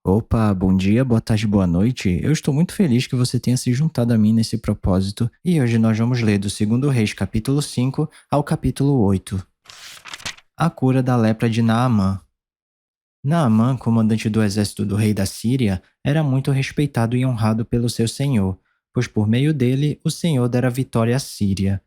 Opa, bom dia, boa tarde, boa noite. Eu estou muito feliz que você tenha se juntado a mim nesse propósito e hoje nós vamos ler do segundo Reis, capítulo 5 ao capítulo 8. A cura da lepra de Naamã. Naamã, comandante do exército do rei da Síria, era muito respeitado e honrado pelo seu senhor, pois por meio dele o senhor dera vitória à Síria.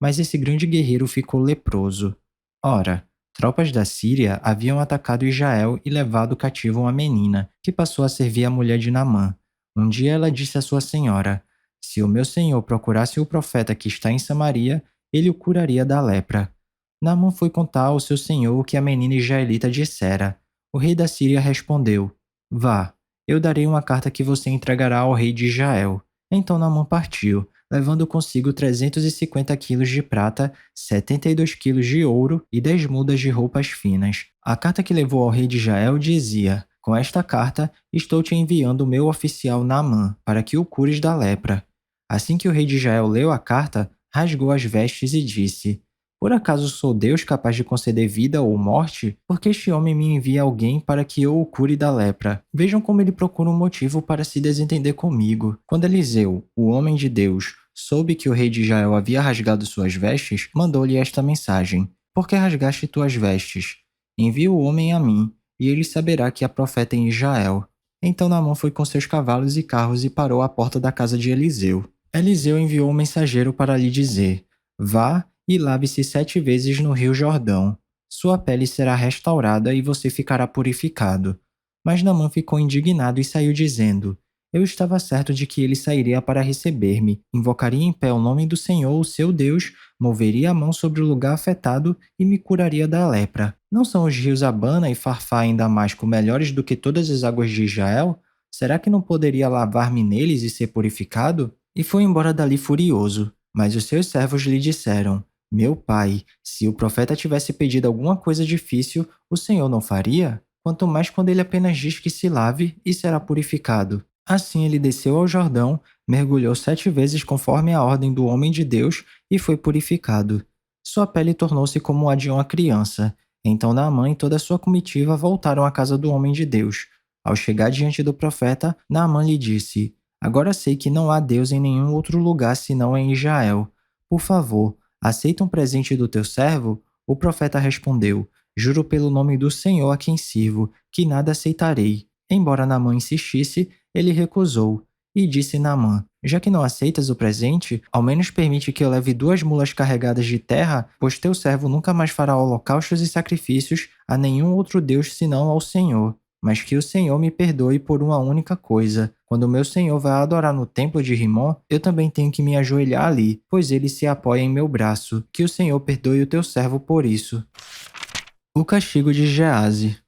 Mas esse grande guerreiro ficou leproso. Ora, tropas da Síria haviam atacado Israel e levado cativo uma menina, que passou a servir a mulher de Naamã. Um dia ela disse à sua senhora: Se o meu senhor procurasse o profeta que está em Samaria, ele o curaria da lepra. Naamã foi contar ao seu senhor o que a menina israelita dissera. O rei da Síria respondeu: Vá, eu darei uma carta que você entregará ao rei de Israel. Então Naamã partiu, levando consigo 350 quilos de prata, 72 quilos de ouro e 10 mudas de roupas finas. A carta que levou ao rei de Israel dizia: Com esta carta, estou te enviando o meu oficial Naamã, para que o cures da lepra. Assim que o rei de Israel leu a carta, rasgou as vestes e disse: Por acaso sou Deus capaz de conceder vida ou morte? Porque este homem me envia alguém para que eu o cure da lepra. Vejam como ele procura um motivo para se desentender comigo. Quando Eliseu, o homem de Deus, soube que o rei de Israel havia rasgado suas vestes, mandou-lhe esta mensagem: Por que rasgaste tuas vestes? Envia o homem a mim, e ele saberá que há profeta em Israel. Então Naamã foi com seus cavalos e carros e parou à porta da casa de Eliseu. Eliseu enviou um mensageiro para lhe dizer: Vá e lave-se 7 vezes no rio Jordão. Sua pele será restaurada e você ficará purificado. Mas Naamã ficou indignado e saiu dizendo: Eu estava certo de que ele sairia para receber-me, invocaria em pé o nome do Senhor, o seu Deus, moveria a mão sobre o lugar afetado e me curaria da lepra. Não são os rios Abana e Farfá em Damasco melhores do que todas as águas de Israel? Será que não poderia lavar-me neles e ser purificado? E foi embora dali furioso. Mas os seus servos lhe disseram: Meu pai, se o profeta tivesse pedido alguma coisa difícil, o Senhor não faria? Quanto mais quando ele apenas diz que se lave e será purificado. Assim ele desceu ao Jordão, mergulhou 7 vezes conforme a ordem do homem de Deus e foi purificado. Sua pele tornou-se como a de uma criança. Então Naamã e toda a sua comitiva voltaram à casa do homem de Deus. Ao chegar diante do profeta, Naamã lhe disse: Agora sei que não há Deus em nenhum outro lugar senão em Israel. Por favor, aceita um presente do teu servo? O profeta respondeu: Juro pelo nome do Senhor a quem sirvo, que nada aceitarei. Embora Naamã insistisse, ele recusou. E disse Naamã: Já que não aceitas o presente, ao menos permite que eu leve 2 mulas carregadas de terra, pois teu servo nunca mais fará holocaustos e sacrifícios a nenhum outro Deus senão ao Senhor. Mas que o Senhor me perdoe por uma única coisa. Quando o meu Senhor vai adorar no templo de Rimon, eu também tenho que me ajoelhar ali, pois ele se apoia em meu braço. Que o Senhor perdoe o teu servo por isso. O castigo de Gease.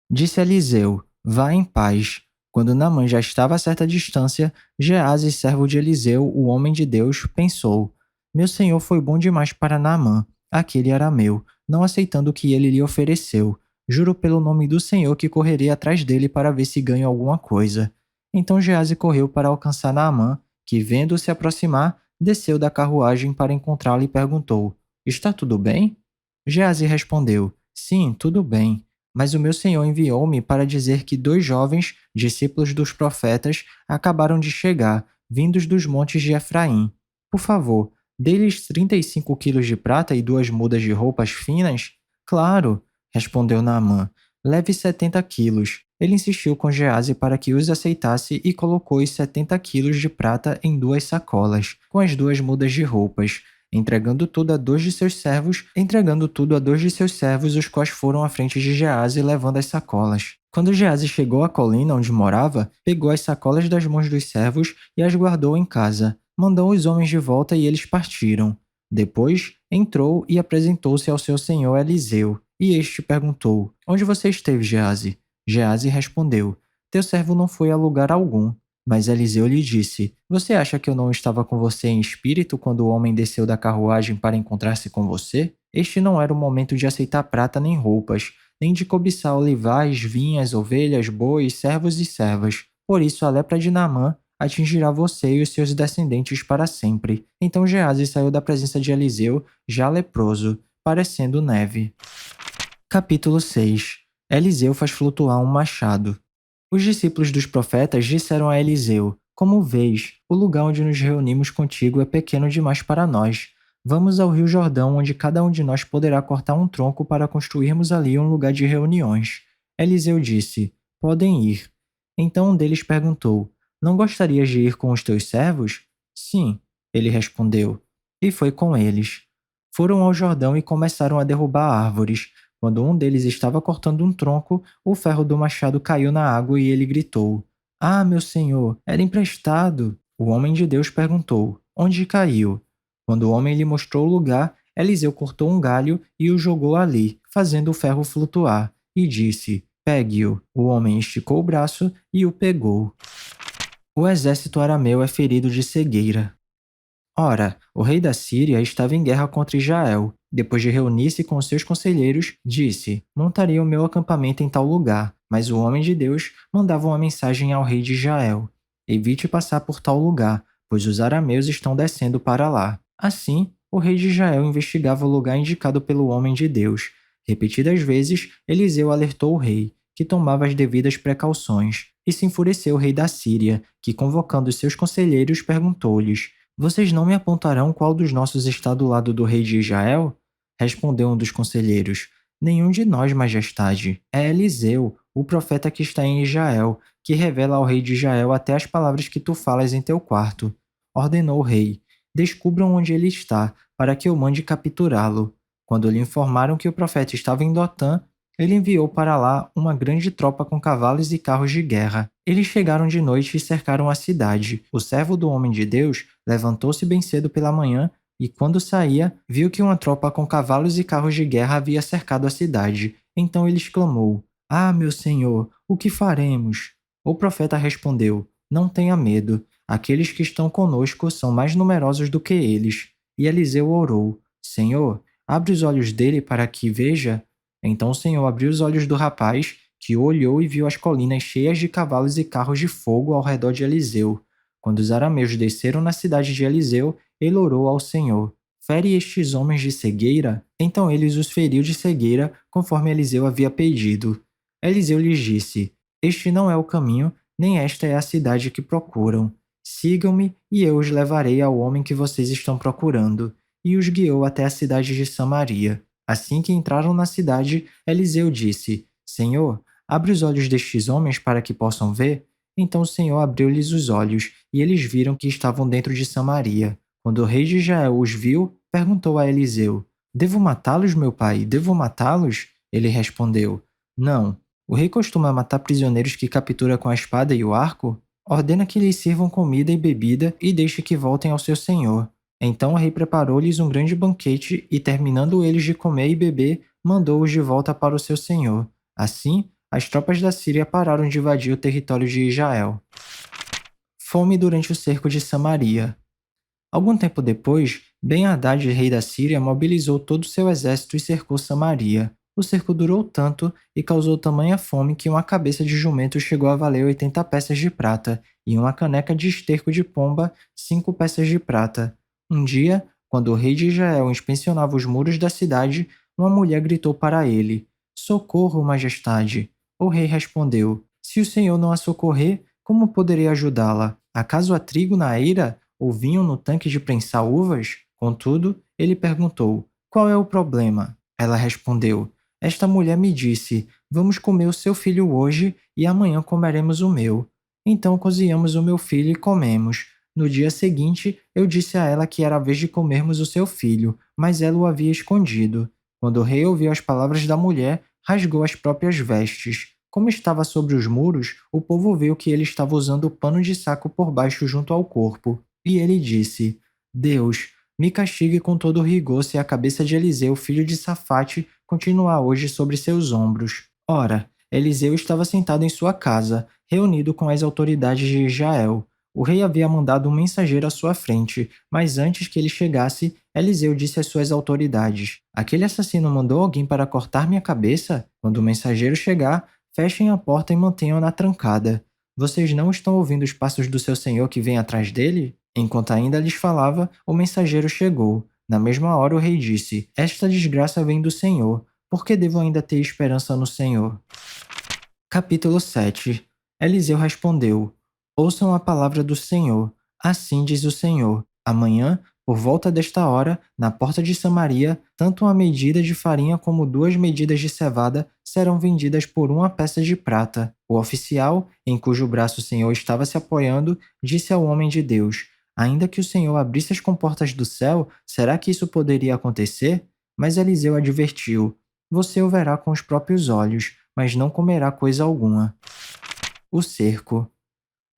Disse Eliseu: Vá em paz. Quando Naamã já estava a certa distância, Gease, servo de Eliseu, o homem de Deus, pensou: Meu senhor foi bom demais para Naamã. Aquele era meu, não aceitando o que ele lhe ofereceu. Juro pelo nome do Senhor que correrei atrás dele para ver se ganho alguma coisa. Então Gease correu para alcançar Naamã, que, vendo-se aproximar, desceu da carruagem para encontrá-lo e perguntou: Está tudo bem? Gease respondeu: Sim, tudo bem. Mas o meu senhor enviou-me para dizer que 2 jovens, discípulos dos profetas, acabaram de chegar, vindos dos montes de Efraim. Por favor, dê-lhes 35 quilos de prata e 2 mudas de roupas finas? Claro, respondeu Naamã. Leve 70 quilos. Ele insistiu com Gease para que os aceitasse e colocou os 70 quilos de prata em 2 sacolas, com as 2 mudas de roupas, entregando tudo a 2 de seus servos, os quais foram à frente de Gease levando as sacolas. Quando Gease chegou à colina onde morava, pegou as sacolas das mãos dos servos e as guardou em casa. Mandou os homens de volta e eles partiram. Depois, entrou e apresentou-se ao seu senhor Eliseu. E este perguntou: Onde você esteve, Gease? Gease respondeu: Teu servo não foi a lugar algum. Mas Eliseu lhe disse: Você acha que eu não estava com você em espírito quando o homem desceu da carruagem para encontrar-se com você? Este não era o momento de aceitar prata nem roupas, nem de cobiçar olivais, vinhas, ovelhas, bois, servos e servas. Por isso a lepra de Naamã atingirá você e os seus descendentes para sempre. Então Gease saiu da presença de Eliseu, já leproso, parecendo neve. Capítulo 6. Eliseu faz flutuar um machado. Os discípulos dos profetas disseram a Eliseu: Como vês, o lugar onde nos reunimos contigo é pequeno demais para nós. Vamos ao rio Jordão, onde cada um de nós poderá cortar um tronco para construirmos ali um lugar de reuniões. Eliseu disse: Podem ir. Então um deles perguntou: Não gostarias de ir com os teus servos? Sim, ele respondeu. E foi com eles. Foram ao Jordão e começaram a derrubar árvores. Quando um deles estava cortando um tronco, o ferro do machado caiu na água e ele gritou: Ah, meu senhor, era emprestado. O homem de Deus perguntou: Onde caiu? Quando o homem lhe mostrou o lugar, Eliseu cortou um galho e o jogou ali, fazendo o ferro flutuar, e disse: Pegue-o. O homem esticou o braço e o pegou. O exército arameu é ferido de cegueira. Ora, o rei da Síria estava em guerra contra Israel. Depois de reunir-se com seus conselheiros, disse: Montarei o meu acampamento em tal lugar. Mas o homem de Deus mandava uma mensagem ao rei de Israel: Evite passar por tal lugar, pois os arameus estão descendo para lá. Assim, o rei de Israel investigava o lugar indicado pelo homem de Deus. Repetidas vezes, Eliseu alertou o rei, que tomava as devidas precauções, e se enfureceu o rei da Síria, que, convocando seus conselheiros, perguntou-lhes: Vocês não me apontarão qual dos nossos está do lado do rei de Israel? Respondeu um dos conselheiros: Nenhum de nós, majestade. É Eliseu, o profeta que está em Israel, que revela ao rei de Israel até as palavras que tu falas em teu quarto. Ordenou o rei: Descubram onde ele está, para que eu mande capturá-lo. Quando lhe informaram que o profeta estava em Dotã, ele enviou para lá uma grande tropa com cavalos e carros de guerra. Eles chegaram de noite e cercaram a cidade. O servo do homem de Deus levantou-se bem cedo pela manhã e, quando saía, viu que uma tropa com cavalos e carros de guerra havia cercado a cidade. Então ele exclamou: Ah, meu senhor, o que faremos? O profeta respondeu: Não tenha medo. Aqueles que estão conosco são mais numerosos do que eles. E Eliseu orou: Senhor, abre os olhos dele para que veja. Então o Senhor abriu os olhos do rapaz, que olhou e viu as colinas cheias de cavalos e carros de fogo ao redor de Eliseu. Quando os arameus desceram na cidade de Eliseu, ele orou ao Senhor: Fere estes homens de cegueira? Então ele os feriu de cegueira, conforme Eliseu havia pedido. Eliseu lhes disse: Este não é o caminho, nem esta é a cidade que procuram. Sigam-me, e eu os levarei ao homem que vocês estão procurando. E os guiou até a cidade de Samaria. Assim que entraram na cidade, Eliseu disse: Senhor, abre os olhos destes homens para que possam ver. Então o Senhor abriu-lhes os olhos, e eles viram que estavam dentro de Samaria. Quando o rei de Israel os viu, perguntou a Eliseu: Devo matá-los, meu pai? Devo matá-los? Ele respondeu: Não. O rei costuma matar prisioneiros que captura com a espada e o arco? Ordena que lhes sirvam comida e bebida e deixe que voltem ao seu senhor. Então o rei preparou-lhes um grande banquete e, terminando eles de comer e beber, mandou-os de volta para o seu senhor. Assim, as tropas da Síria pararam de invadir o território de Israel. Fome durante o cerco de Samaria. Algum tempo depois, Ben-Hadad, rei da Síria, mobilizou todo o seu exército e cercou Samaria. O cerco durou tanto e causou tamanha fome que uma cabeça de jumento chegou a valer 80 peças de prata e uma caneca de esterco de pomba 5 peças de prata. Um dia, quando o rei de Israel inspecionava os muros da cidade, uma mulher gritou para ele: Socorro, majestade! O rei respondeu: Se o senhor não a socorrer, como poderei ajudá-la? Acaso há trigo na eira ou vinho no tanque de prensar uvas? Contudo, ele perguntou: Qual é o problema? Ela respondeu: Esta mulher me disse: Vamos comer o seu filho hoje e amanhã comeremos o meu. Então cozinhamos o meu filho e comemos. No dia seguinte, eu disse a ela que era a vez de comermos o seu filho, mas ela o havia escondido. Quando o rei ouviu as palavras da mulher, rasgou as próprias vestes. Como estava sobre os muros, o povo viu que ele estava usando pano de saco por baixo junto ao corpo. E ele disse: Deus, me castigue com todo rigor se a cabeça de Eliseu, filho de Safate, continuar hoje sobre seus ombros. Ora, Eliseu estava sentado em sua casa, reunido com as autoridades de Israel. O rei havia mandado um mensageiro à sua frente, mas antes que ele chegasse, Eliseu disse às suas autoridades: Aquele assassino mandou alguém para cortar minha cabeça? Quando o mensageiro chegar, fechem a porta e mantenham-na trancada. Vocês não estão ouvindo os passos do seu senhor que vem atrás dele? Enquanto ainda lhes falava, o mensageiro chegou. Na mesma hora o rei disse: Esta desgraça vem do Senhor. Por que devo ainda ter esperança no Senhor? Capítulo 7. Eliseu respondeu: Ouçam a palavra do Senhor. Assim diz o Senhor: Amanhã, por volta desta hora, na porta de Samaria, tanto uma medida de farinha como 2 medidas de cevada serão vendidas por uma peça de prata. O oficial, em cujo braço o Senhor estava se apoiando, disse ao homem de Deus: Ainda que o Senhor abrisse as comportas do céu, será que isso poderia acontecer? Mas Eliseu advertiu: Você o verá com os próprios olhos, mas não comerá coisa alguma. O cerco.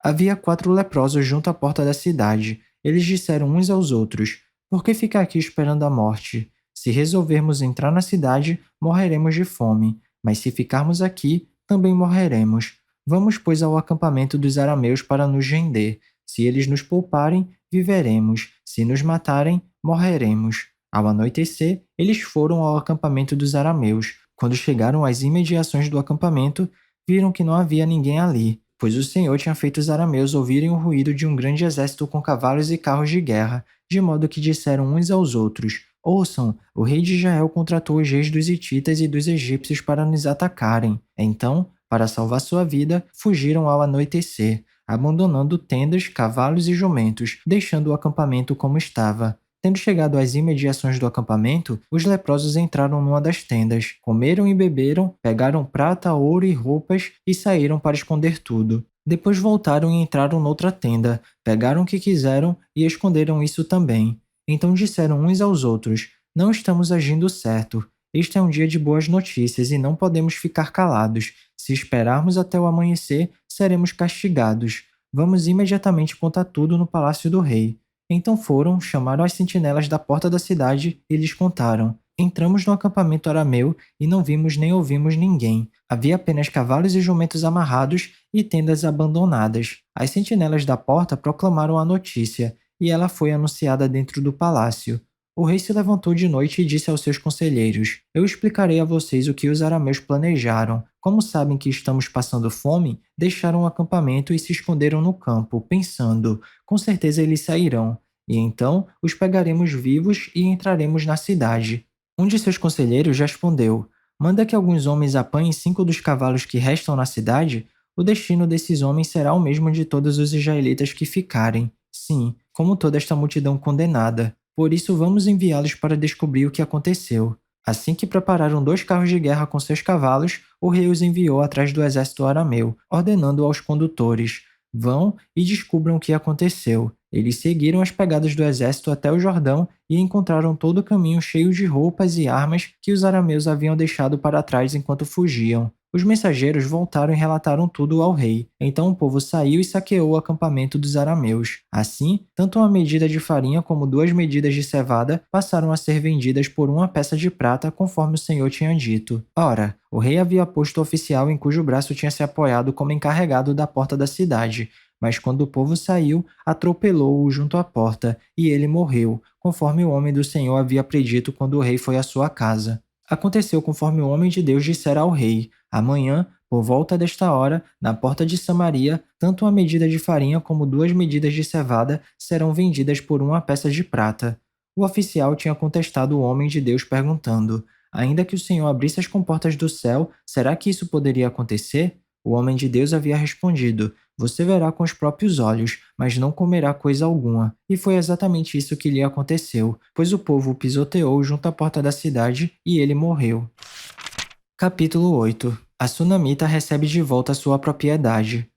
Havia 4 leprosos junto à porta da cidade. Eles disseram uns aos outros: Por que ficar aqui esperando a morte? Se resolvermos entrar na cidade, morreremos de fome. Mas se ficarmos aqui, também morreremos. Vamos, pois, ao acampamento dos arameus para nos render. Se eles nos pouparem, viveremos. Se nos matarem, morreremos. Ao anoitecer, eles foram ao acampamento dos arameus. Quando chegaram às imediações do acampamento, viram que não havia ninguém ali, pois o Senhor tinha feito os arameus ouvirem o ruído de um grande exército com cavalos e carros de guerra, de modo que disseram uns aos outros: Ouçam, o rei de Israel contratou os reis dos hititas e dos egípcios para nos atacarem. Então, para salvar sua vida, fugiram ao anoitecer, abandonando tendas, cavalos e jumentos, deixando o acampamento como estava. Tendo chegado às imediações do acampamento, os leprosos entraram numa das tendas, comeram e beberam, pegaram prata, ouro e roupas e saíram para esconder tudo. Depois voltaram e entraram noutra tenda, pegaram o que quiseram e esconderam isso também. Então disseram uns aos outros: Não estamos agindo certo. Este é um dia de boas notícias e não podemos ficar calados. Se esperarmos até o amanhecer, seremos castigados. Vamos imediatamente contar tudo no palácio do rei. Então foram, chamaram as sentinelas da porta da cidade e lhes contaram: Entramos no acampamento arameu e não vimos nem ouvimos ninguém. Havia apenas cavalos e jumentos amarrados e tendas abandonadas. As sentinelas da porta proclamaram a notícia, e ela foi anunciada dentro do palácio. O rei se levantou de noite e disse aos seus conselheiros: Eu explicarei a vocês o que os arameus planejaram. Como sabem que estamos passando fome, deixaram o acampamento e se esconderam no campo, pensando: com certeza eles sairão. E então os pegaremos vivos e entraremos na cidade. Um de seus conselheiros respondeu: Manda que alguns homens apanhem 5 dos cavalos que restam na cidade. O destino desses homens será o mesmo de todos os israelitas que ficarem. Sim, como toda esta multidão condenada. Por isso vamos enviá-los para descobrir o que aconteceu. Assim que prepararam 2 carros de guerra com seus cavalos, o rei os enviou atrás do exército arameu, ordenando aos condutores: Vão e descubram o que aconteceu. Eles seguiram as pegadas do exército até o Jordão e encontraram todo o caminho cheio de roupas e armas que os arameus haviam deixado para trás enquanto fugiam. Os mensageiros voltaram e relataram tudo ao rei. Então o povo saiu e saqueou o acampamento dos arameus. Assim, tanto uma medida de farinha como 2 medidas de cevada passaram a ser vendidas por uma peça de prata, conforme o Senhor tinha dito. Ora, o rei havia posto o oficial em cujo braço tinha se apoiado como encarregado da porta da cidade. Mas quando o povo saiu, atropelou-o junto à porta, e ele morreu, conforme o homem do Senhor havia predito quando o rei foi à sua casa. Aconteceu conforme o homem de Deus dissera ao rei: Amanhã, por volta desta hora, na porta de Samaria, tanto uma medida de farinha como 2 medidas de cevada serão vendidas por uma peça de prata. O oficial tinha contestado o homem de Deus perguntando: Ainda que o Senhor abrisse as comportas do céu, será que isso poderia acontecer? O homem de Deus havia respondido: Você verá com os próprios olhos, mas não comerá coisa alguma. E foi exatamente isso que lhe aconteceu, pois o povo o pisoteou junto à porta da cidade e ele morreu. Capítulo 8. A sunamita recebe de volta sua propriedade.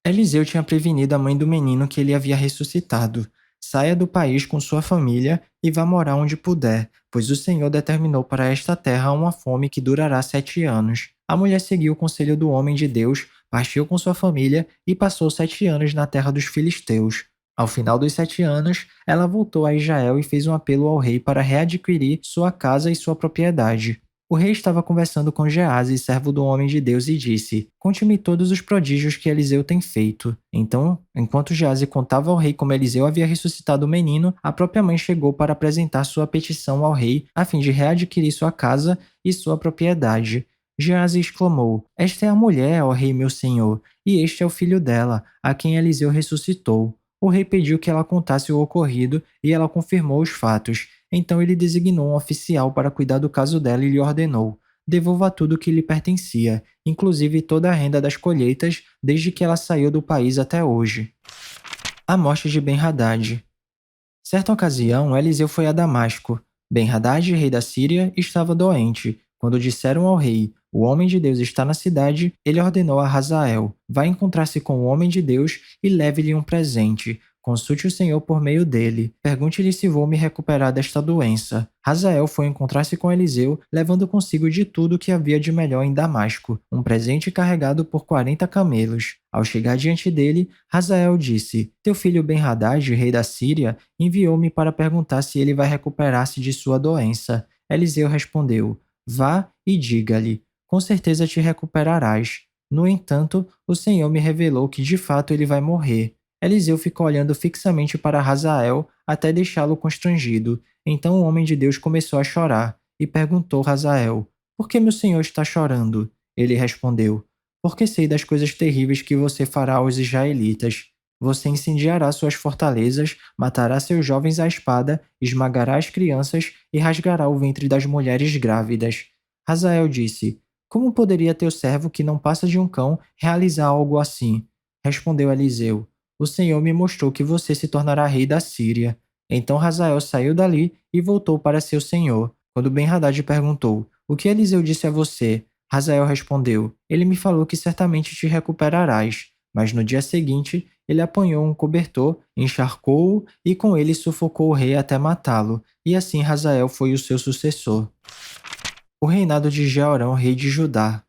Eliseu tinha prevenido a mãe do menino que ele havia ressuscitado. Saia do país com sua família e vá morar onde puder, pois o Senhor determinou para esta terra uma fome que durará 7 anos. A mulher seguiu o conselho do homem de Deus, partiu com sua família e passou 7 anos na terra dos filisteus. Ao final dos 7 anos, ela voltou a Israel e fez um apelo ao rei para readquirir sua casa e sua propriedade. O rei estava conversando com Geazi, servo do homem de Deus, e disse: Conte-me todos os prodígios que Eliseu tem feito. Então, enquanto Geazi contava ao rei como Eliseu havia ressuscitado o menino, a própria mãe chegou para apresentar sua petição ao rei, a fim de readquirir sua casa e sua propriedade. Geazi exclamou: Esta é a mulher, ó rei meu senhor, e este é o filho dela, a quem Eliseu ressuscitou. O rei pediu que ela contasse o ocorrido e ela confirmou os fatos. Então ele designou um oficial para cuidar do caso dela e lhe ordenou: devolva tudo que lhe pertencia, inclusive toda a renda das colheitas, desde que ela saiu do país até hoje. A morte de Ben-Hadad. Certa ocasião, Eliseu foi a Damasco. Ben-Hadad, rei da Síria, estava doente. Quando disseram ao rei, o homem de Deus está na cidade, ele ordenou a Hazael, vá encontrar-se com o homem de Deus e leve-lhe um presente. Consulte o Senhor por meio dele. Pergunte-lhe se vou me recuperar desta doença. Hazael foi encontrar-se com Eliseu, levando consigo de tudo que havia de melhor em Damasco, um presente carregado por 40 camelos. Ao chegar diante dele, Hazael disse: Teu filho Ben-Hadad, rei da Síria, enviou-me para perguntar se ele vai recuperar-se de sua doença. Eliseu respondeu: Vá e diga-lhe: com certeza te recuperarás. No entanto, o Senhor me revelou que de fato ele vai morrer. Eliseu ficou olhando fixamente para Hazael até deixá-lo constrangido. Então o homem de Deus começou a chorar e perguntou a Hazael: Por que meu senhor está chorando? Ele respondeu: Porque sei das coisas terríveis que você fará aos israelitas. Você incendiará suas fortalezas, matará seus jovens à espada, esmagará as crianças e rasgará o ventre das mulheres grávidas. Hazael disse: Como poderia teu servo que não passa de um cão realizar algo assim? Respondeu Eliseu: O Senhor me mostrou que você se tornará rei da Síria. Então Hazael saiu dali e voltou para seu senhor. Quando Ben-Hadad perguntou: O que Eliseu disse a você? Hazael respondeu: Ele me falou que certamente te recuperarás. Mas no dia seguinte, ele apanhou um cobertor, encharcou-o e com ele sufocou o rei até matá-lo. E assim Hazael foi o seu sucessor. O reinado de Jeorão, rei de Judá.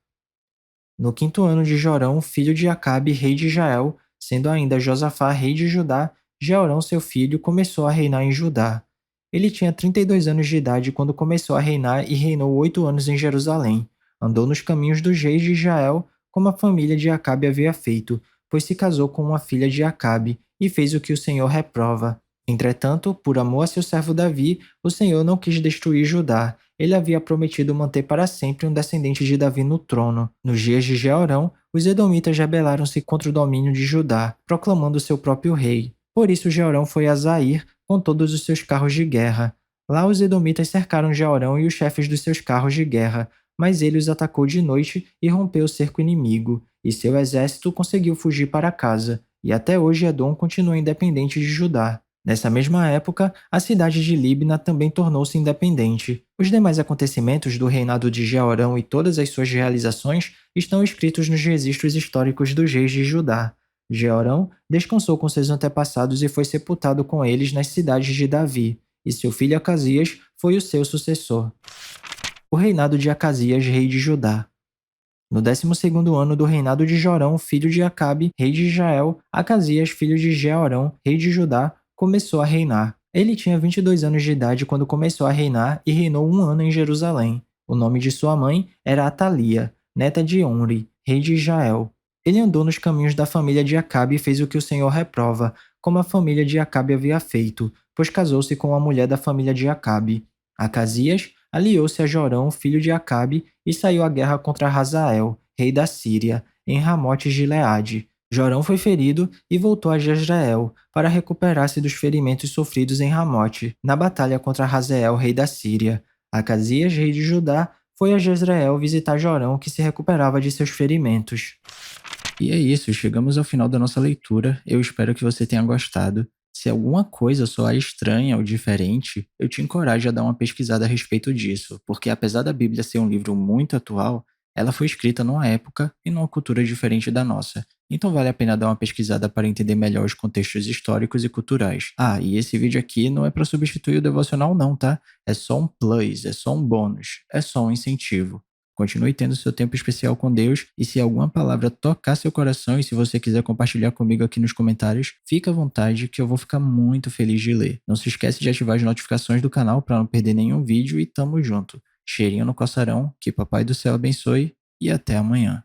No 5º ano de Jorão, filho de Acabe, rei de Israel, sendo ainda Josafá rei de Judá, Jeorão, seu filho, começou a reinar em Judá. Ele tinha 32 anos de idade quando começou a reinar e reinou 8 anos em Jerusalém. Andou nos caminhos dos reis de Israel, como a família de Acabe havia feito, pois se casou com uma filha de Acabe e fez o que o Senhor reprova. Entretanto, por amor a seu servo Davi, o Senhor não quis destruir Judá. Ele havia prometido manter para sempre um descendente de Davi no trono. Nos dias de Jeorão, os edomitas rebelaram-se contra o domínio de Judá, proclamando seu próprio rei. Por isso Jeorão foi a Zair com todos os seus carros de guerra. Lá os edomitas cercaram Jeorão e os chefes dos seus carros de guerra, mas ele os atacou de noite e rompeu o cerco inimigo, e seu exército conseguiu fugir para casa, e até hoje Edom continua independente de Judá. Nessa mesma época, a cidade de Líbna também tornou-se independente. Os demais acontecimentos do reinado de Jeorão e todas as suas realizações estão escritos nos registros históricos dos reis de Judá. Jeorão descansou com seus antepassados e foi sepultado com eles nas cidades de Davi, e seu filho Acasias foi o seu sucessor. O reinado de Acasias, rei de Judá. No 12º ano do reinado de Jorão, filho de Acabe, rei de Israel, Acasias, filho de Jeorão, rei de Judá, começou a reinar. Ele tinha 22 anos de idade quando começou a reinar e reinou 1 ano em Jerusalém. O nome de sua mãe era Atalia, neta de Omri, rei de Israel. Ele andou nos caminhos da família de Acabe e fez o que o Senhor reprova, como a família de Acabe havia feito, pois casou-se com a mulher da família de Acabe. Acasias aliou-se a Jorão, filho de Acabe, e saiu à guerra contra Hazael, rei da Síria, em Ramote-Gileade. Jorão foi ferido e voltou a Jezreel para recuperar-se dos ferimentos sofridos em Ramote, na batalha contra Hazael, rei da Síria. Acasias, rei de Judá, foi a Jezreel visitar Jorão, que se recuperava de seus ferimentos. E é isso, chegamos ao final da nossa leitura. Eu espero que você tenha gostado. Se alguma coisa soar estranha ou diferente, eu te encorajo a dar uma pesquisada a respeito disso, porque apesar da Bíblia ser um livro muito atual, ela foi escrita numa época e numa cultura diferente da nossa. Então vale a pena dar uma pesquisada para entender melhor os contextos históricos e culturais. Ah, e esse vídeo aqui não é para substituir o devocional não, tá? É só um plus, é só um bônus, é só um incentivo. Continue tendo seu tempo especial com Deus e se alguma palavra tocar seu coração e se você quiser compartilhar comigo aqui nos comentários, fica à vontade que eu vou ficar muito feliz de ler. Não se esquece de ativar as notificações do canal para não perder nenhum vídeo e tamo junto. Cheirinho no coçarão, que Papai do Céu abençoe e até amanhã.